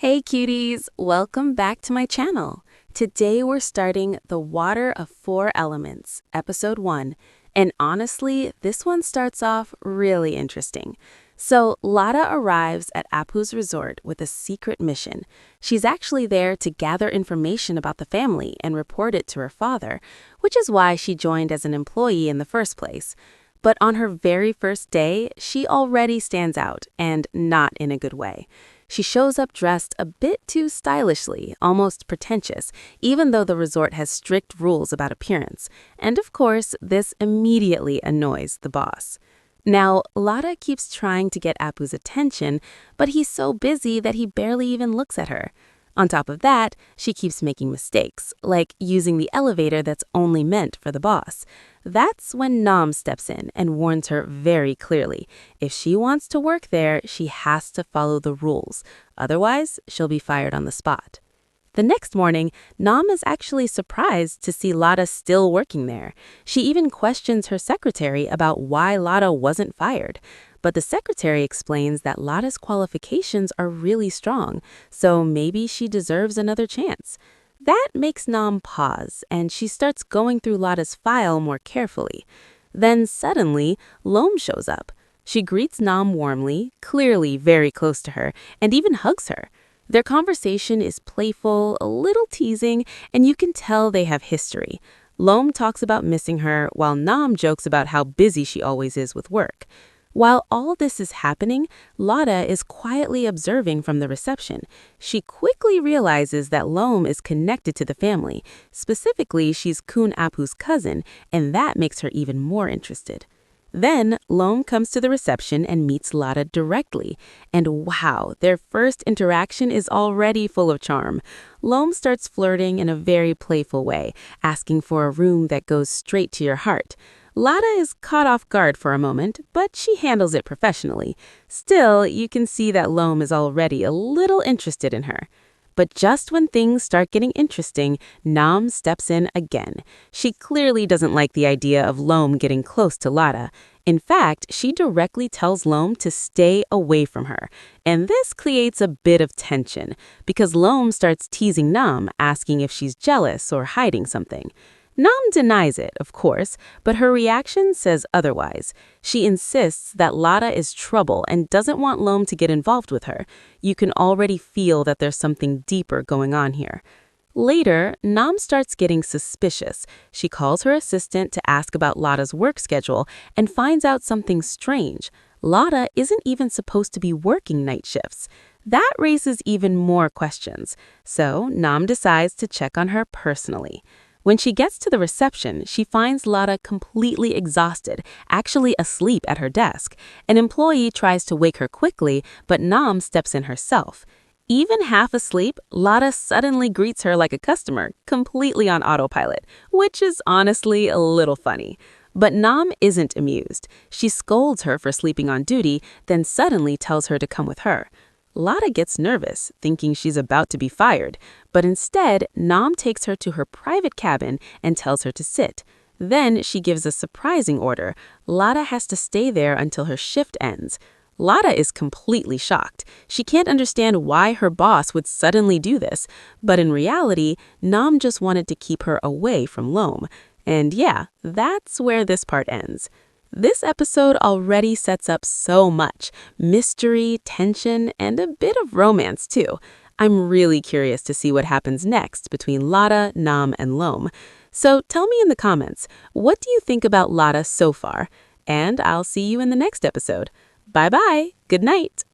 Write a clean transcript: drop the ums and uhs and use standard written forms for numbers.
Hey cuties, welcome back to my channel. Today we're starting The Water of Four Elements, Episode 1. And honestly, this one starts off really interesting. So, Lada arrives at Apu's resort with a secret mission. She's actually there to gather information about the family and report it to her father, which is why she joined as an employee in the first place. But on her very first day, she already stands out, and not in a good way. She shows up dressed a bit too stylishly, almost pretentious, even though the resort has strict rules about appearance. And of course, this immediately annoys the boss. Now, Lada keeps trying to get Apu's attention, but he's so busy that he barely even looks at her. On top of that, she keeps making mistakes, like using the elevator that's only meant for the boss. That's when Nam steps in and warns her very clearly. If she wants to work there, she has to follow the rules. Otherwise, she'll be fired on the spot. The next morning, Nam is actually surprised to see Lada still working there. She even questions her secretary about why Lada wasn't fired. But the secretary explains that Lada's qualifications are really strong, so maybe she deserves another chance. That makes Nam pause, and she starts going through Lada's file more carefully. Then suddenly, Loam shows up. She greets Nam warmly, clearly very close to her, and even hugs her. Their conversation is playful, a little teasing, and you can tell they have history. Loam talks about missing her, while Nam jokes about how busy she always is with work. While all this is happening, Lada is quietly observing from the reception. She quickly realizes that Loam is connected to the family. Specifically, she's Kun Apu's cousin, and that makes her even more interested. Then, Loam comes to the reception and meets Lada directly. And wow, their first interaction is already full of charm. Loam starts flirting in a very playful way, asking for a room that goes straight to your heart. Lada is caught off guard for a moment, but she handles it professionally. Still, you can see that Loam is already a little interested in her. But just when things start getting interesting, Nam steps in again. She clearly doesn't like the idea of Loam getting close to Lada. In fact, she directly tells Loam to stay away from her. And this creates a bit of tension, because Loam starts teasing Nam, asking if she's jealous or hiding something. Nam denies it, of course, but her reaction says otherwise. She insists that Lada is trouble and doesn't want Loam to get involved with her. You can already feel that there's something deeper going on here. Later, Nam starts getting suspicious. She calls her assistant to ask about Lada's work schedule and finds out something strange. Lada isn't even supposed to be working night shifts. That raises even more questions. So, Nam decides to check on her personally. When she gets to the reception, she finds Lada completely exhausted, actually asleep at her desk. An employee tries to wake her quickly, but Nam steps in herself. Even half asleep, Lada suddenly greets her like a customer, completely on autopilot, which is honestly a little funny. But Nam isn't amused. She scolds her for sleeping on duty, then suddenly tells her to come with her. Lada gets nervous, thinking she's about to be fired, but instead, Nam takes her to her private cabin and tells her to sit. Then she gives a surprising order. Lada has to stay there until her shift ends. Lada is completely shocked. She can't understand why her boss would suddenly do this, but in reality, Nam just wanted to keep her away from Loam. And yeah, that's where this part ends. This episode already sets up so much mystery, tension, and a bit of romance, too. I'm really curious to see what happens next between Lada, Nam, and Loam. So tell me in the comments, what do you think about Lada so far? And I'll see you in the next episode. Bye-bye. Good night.